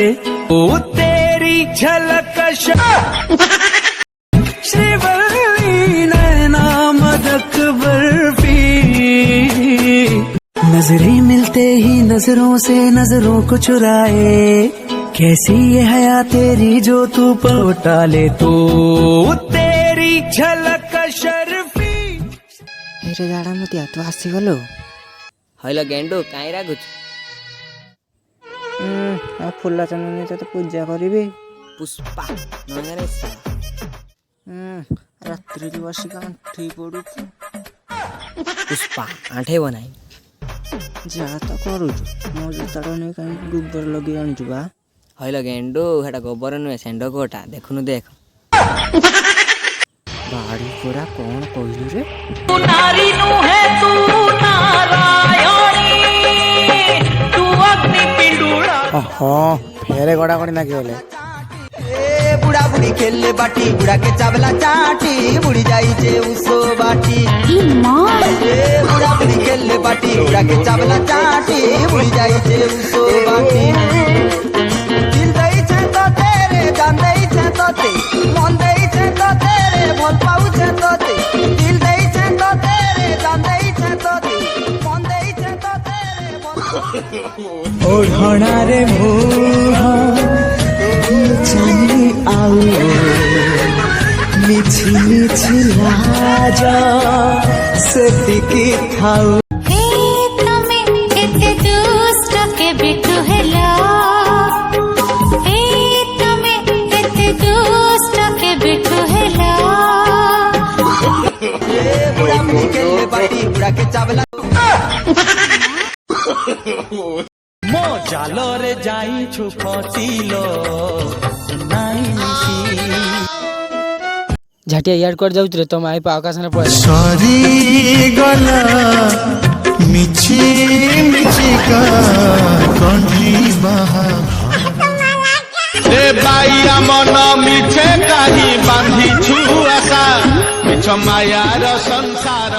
ओ तेरी झलक श्रीवल्ली नैना मदक बर्फी। नजरें मिलते ही नजरों से नजरों को चुराए, कैसी ये हया तेरी जो तू पलटा ले, तो तेरी झलक शर्फी। हेरे दाड़ा मतिया तू आसी गलो हइलो गेंडू काई रागुच फुला चंदन तो पूजा करी पुष्पा नंगरे सा रात्रि बसिक आंठी पड़ू पुष्पा आंठे बनाई जहाँ तो करुचु मो जोता नहीं कहीं गोबर लगे आनुचु बा हइलो गेंडू हेटा गोबर नुहे सेंडो कोटा देखुनु देख बाड़ी पूरा कौन कहलु रे तू नारी नु है तू नारायणी तू अग्नि पिंडुड़ा। हाँ फेरे गड़ा गड़ी ना गले बुढ़ा बुढ़ी खेले बाटी बुढ़ा के चावला चाटी बुढ़ी जाई जे उसो बाटी। बुढ़ा बुढ़ी खेले बाटी बुढ़ा के चावला चाटी बुढ़ी जाई जे उसो बाटी। दिल दई छे तो तेरे जान दई छे तो ते मन दई छे तो तेरे भल पाऊ छे तो ते दिल दई छे तो तेरे जान दई छे तो ते मन दई छे तो तेरे भल ओढ़ना रे चली आओ मिछि मिछि लाजा से टिकी थाऊ। हे तमे एते दुष्ट के बिटु हेला हे तमे एते दुष्ट के बिटु हेला। बुढ़ा बुढ़ी खेले बाटी बुढ़ा के चावला मो जालरे जाई छु फसिलो नाई मिसी। झाटिया यार कर जाऊ रे तुम आई पा आकाश ने पड़े सरी गला मिछि मिछि का कंठी बहा ए बाइया मन मिछे काही बांधी छु आशा मिछ मायार संसार